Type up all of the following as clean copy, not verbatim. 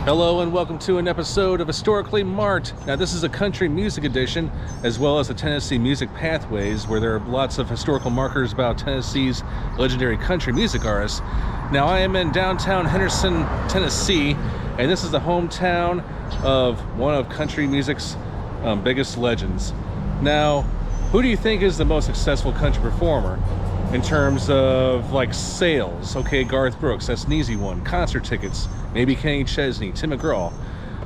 Hello and welcome to an episode of Historically Marked. Now this is a country music edition as well as the Tennessee Music Pathways, where there are lots of historical markers about Tennessee's legendary country music artists. Now I am in downtown Henderson, Tennessee, and this is the hometown of one of country music's biggest legends. Now, who do you think is the most successful country performer in terms of like sales? Okay, Garth Brooks, that's an easy one. Concert tickets, maybe Kenny Chesney, Tim McGraw,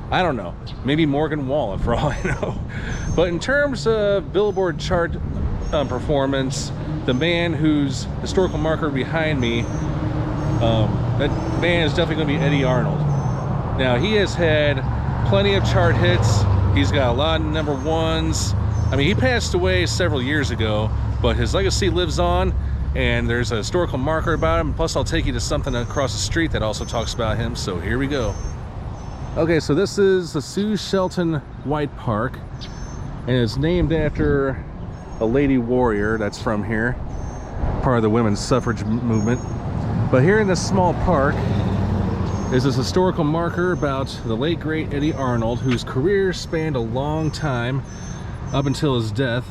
I don't know, maybe Morgan Wallen for all I know. But in terms of Billboard chart performance, the man whose historical marker behind me, that man is definitely going to be Eddy Arnold. Now he has had plenty of chart hits, he's got a lot of number ones. I mean, he passed away several years ago, but his legacy lives on, and there's a historical marker about him. Plus, I'll take you to something across the street that also talks about him, so here we go. Okay, so this is the Sue Shelton White Park, and it's named after a lady warrior that's from here, part of the women's suffrage movement. But here in this small park is this historical marker about the late, great Eddy Arnold, whose career spanned a long time, up until his death.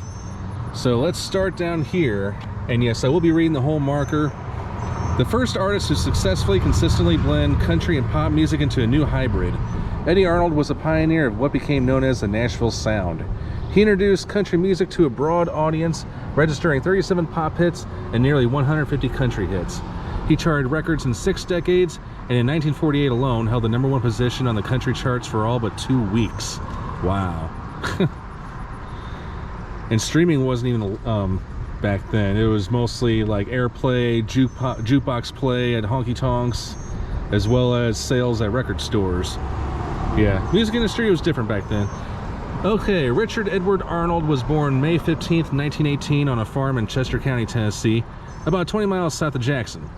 So let's start down here, and yes, I will be reading the whole marker. The first artist to successfully, consistently blend country and pop music into a new hybrid, Eddy Arnold was a pioneer of what became known as the Nashville sound. He introduced country music to a broad audience, registering 37 pop hits and nearly 150 country hits. He charted records in 6 decades, and in 1948 alone held the #1 position on the country charts for all but 2 weeks. Wow. And streaming wasn't even back then. It was mostly like airplay, jukebox play at honky tonks, as well as sales at record stores. Yeah, music industry was different back then. Okay, Richard Edward Arnold was born May 15th, 1918 on a farm in Chester County, Tennessee, about 20 miles south of Jackson.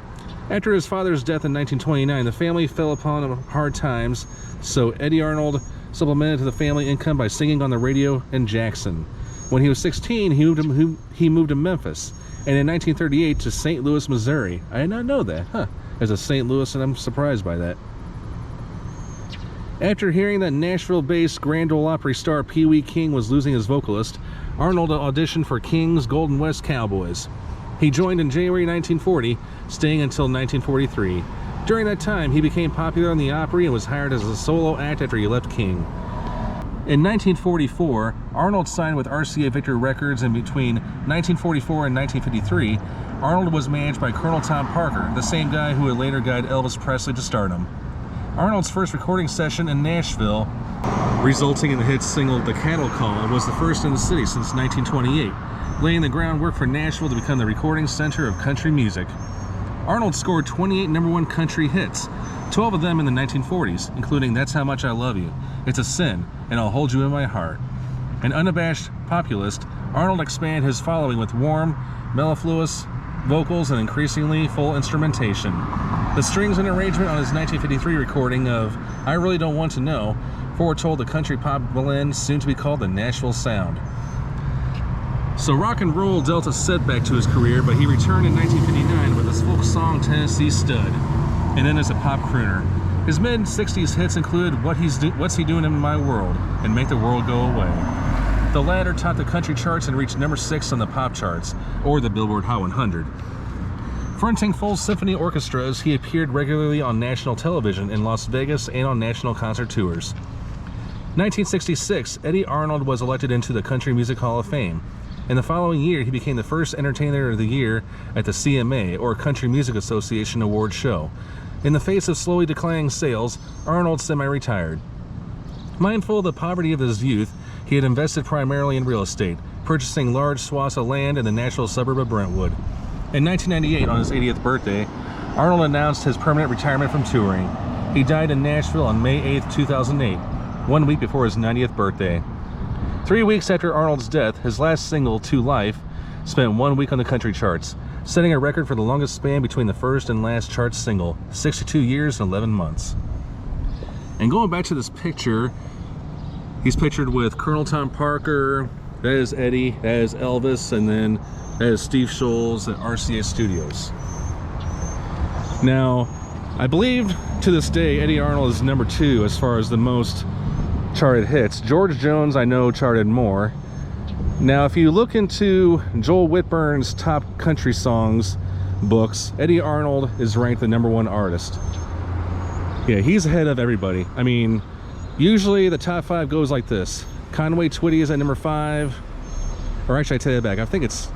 After his father's death in 1929, the family fell upon hard times, so Eddy Arnold supplemented the family income by singing on the radio in Jackson. When he was 16, he moved to Memphis, and in 1938 to St. Louis, Missouri. I did not know that, as a St. Louis, and I'm surprised by that. After hearing that Nashville-based Grand Ole Opry star Pee Wee King was losing his vocalist, Arnold auditioned for King's Golden West Cowboys. He joined in January 1940, staying until 1943. During that time, he became popular on the Opry and was hired as a solo act after he left King. In 1944, Arnold signed with RCA Victor Records, and between 1944 and 1953, Arnold was managed by Colonel Tom Parker, the same guy who would later guide Elvis Presley to stardom. Arnold's first recording session in Nashville, resulting in the hit single The Cattle Call, was the first in the city since 1928, laying the groundwork for Nashville to become the recording center of country music. Arnold scored 28 #1 country hits, 12 of them in the 1940s, including That's How Much I Love You, It's a Sin, and I'll Hold You in My Heart. An unabashed populist, Arnold expanded his following with warm, mellifluous vocals and increasingly full instrumentation. The strings and arrangement on his 1953 recording of I Really Don't Want to Know foretold the country pop blend soon to be called the Nashville sound. So rock and roll dealt a setback to his career, but he returned in 1959 with his folk song Tennessee Stud, and then as a pop crooner. His mid-60s hits included What's He Doing in My World and Make the World Go Away. The latter topped the country charts and reached #6 on the pop charts, or the Billboard Hot 100. Fronting full symphony orchestras, he appeared regularly on national television in Las Vegas and on national concert tours. 1966, Eddy Arnold was elected into the Country Music Hall of Fame. In the following year, he became the first Entertainer of the Year at the CMA, or Country Music Association Award show. In the face of slowly declining sales, Arnold semi-retired. Mindful of the poverty of his youth, he had invested primarily in real estate, purchasing large swaths of land in the Nashville suburb of Brentwood. In 1998, on his 80th birthday, Arnold announced his permanent retirement from touring. He died in Nashville on May 8, 2008, 1 week before his 90th birthday. 3 weeks after Arnold's death, his last single, To Life, spent 1 week on the country charts, setting a record for the longest span between the first and last chart single, 62 years and 11 months. And going back to this picture, he's pictured with Colonel Tom Parker, that is Eddy, that is Elvis, and then that is Steve Scholes at RCA Studios. Now, I believe to this day Eddy Arnold is number 2 as far as the most charted hits. George Jones, I know, charted more. Now, if you look into Joel Whitburn's top country songs books, Eddy Arnold is ranked the #1 artist. Yeah, he's ahead of everybody. I mean, usually the top 5 goes like this. Conway Twitty is at number 5. Or actually, I take that back. I think it's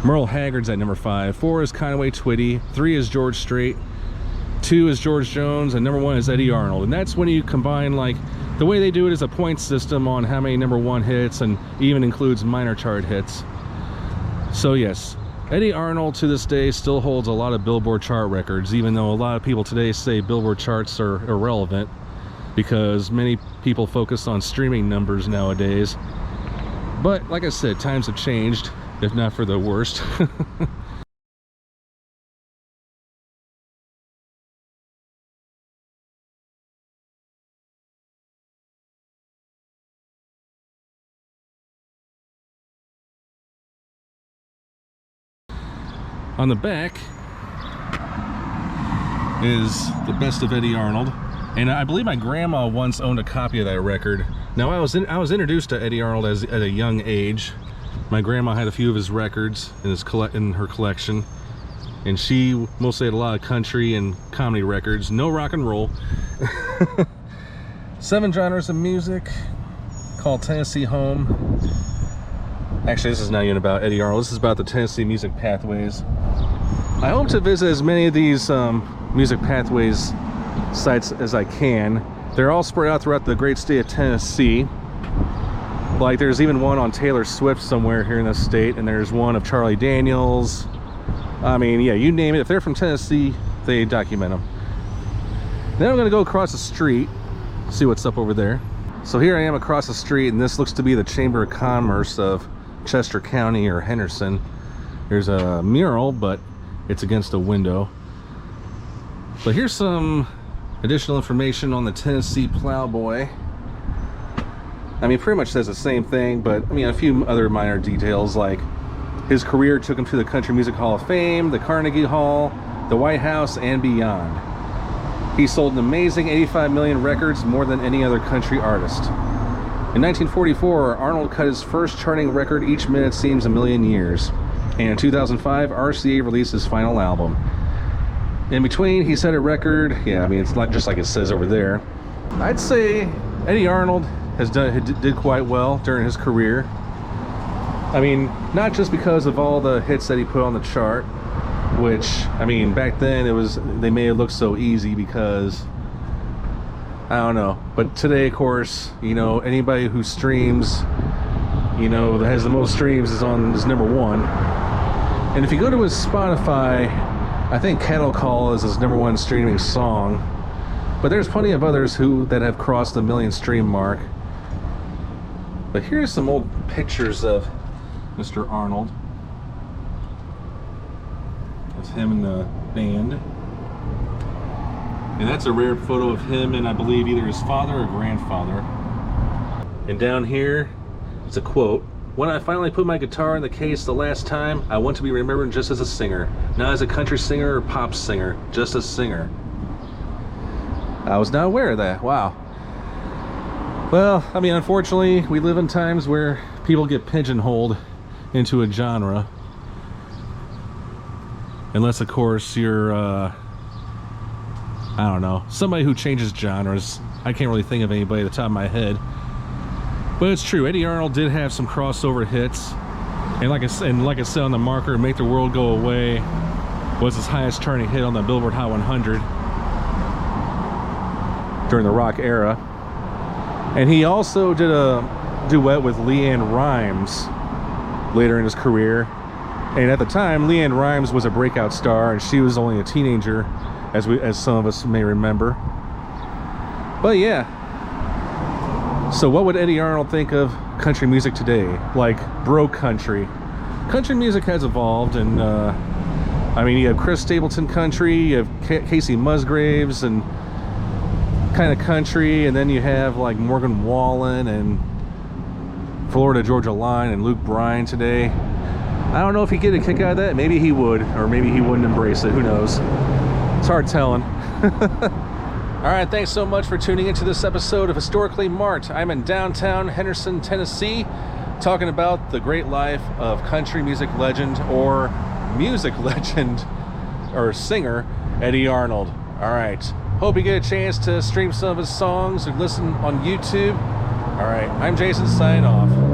Merle Haggard's at number 5. 4 is Conway Twitty. 3 is George Strait. 2 is George Jones. And number 1 is Eddy Arnold. And that's when you combine, like, the way they do it is a point system on how many #1 hits, and even includes minor chart hits. So yes, Eddy Arnold to this day still holds a lot of Billboard chart records, even though a lot of people today say Billboard charts are irrelevant because many people focus on streaming numbers nowadays. But like I said, times have changed, if not for the worst. On the back is the best of Eddy Arnold, and I believe my grandma once owned a copy of that record. Now I was introduced to Eddy Arnold at a young age. My grandma had a few of his records in her collection, and she mostly had a lot of country and comedy records, no rock and roll. 7 genres of music, called Tennessee Home. Actually, this is not even about Eddy Arnold. This is about the Tennessee Music Pathways. I hope to visit as many of these Music Pathways sites as I can. They're all spread out throughout the great state of Tennessee. Like, there's even one on Taylor Swift somewhere here in the state, and there's one of Charlie Daniels. I mean, yeah, you name it. If they're from Tennessee, they document them. Then I'm gonna go across the street, see what's up over there. So here I am across the street, and this looks to be the Chamber of Commerce of Chester County or Henderson. There's a mural, but it's against a window. But here's some additional information on the Tennessee Plowboy. I mean, pretty much says the same thing, but I mean, a few other minor details, like his career took him to the Country Music Hall of Fame, the Carnegie Hall, the White House, and beyond. He sold an amazing 85 million records, more than any other country artist. In 1944, Arnold cut his first charting record, Each Minute Seems a Million Years. And in 2005, RCA released his final album. In between, he set a record. Yeah, I mean, it's not just like it says over there. I'd say Eddy Arnold did quite well during his career. I mean, not just because of all the hits that he put on the chart, which, I mean, back then they made it look so easy because, I don't know. But today, of course, you know, anybody who streams, you know, that has the most streams is #1. And if you go to his Spotify, I think Cattle Call is his #1 streaming song. But there's plenty of others that have crossed the 1 million stream mark. But here's some old pictures of Mr. Arnold. That's him in the band. And that's a rare photo of him and I believe either his father or grandfather. And down here, it's a quote. "When I finally put my guitar in the case the last time, I want to be remembered just as a singer. Not as a country singer or pop singer, just a singer." I was not aware of that. Wow. Well, I mean, unfortunately, we live in times where people get pigeonholed into a genre. Unless, of course, you're, I don't know, somebody who changes genres. I can't really think of anybody at the top of my head. But it's true, Eddy Arnold did have some crossover hits. And like I said on the marker, Make the World Go Away was his highest charting hit on the Billboard Hot 100 during the rock era. And he also did a duet with LeAnn Rimes later in his career. And at the time, LeAnn Rimes was a breakout star, and she was only a teenager, as some of us may remember. But yeah. So what would Eddy Arnold think of country music today? Like bro country. Country music has evolved, and I mean, you have Chris Stapleton country, you have Casey Musgraves and kind of country, and then you have like Morgan Wallen and Florida Georgia Line and Luke Bryan today. I don't know if he'd get a kick out of that. Maybe he would, or maybe he wouldn't embrace it. Who knows? It's hard telling. All right, thanks so much for tuning into this episode of Historically Marked. I'm in downtown Henderson, Tennessee, talking about the great life of country music legend or singer Eddy Arnold. All right, hope you get a chance to stream some of his songs or listen on YouTube. All right, I'm Jason, signing off.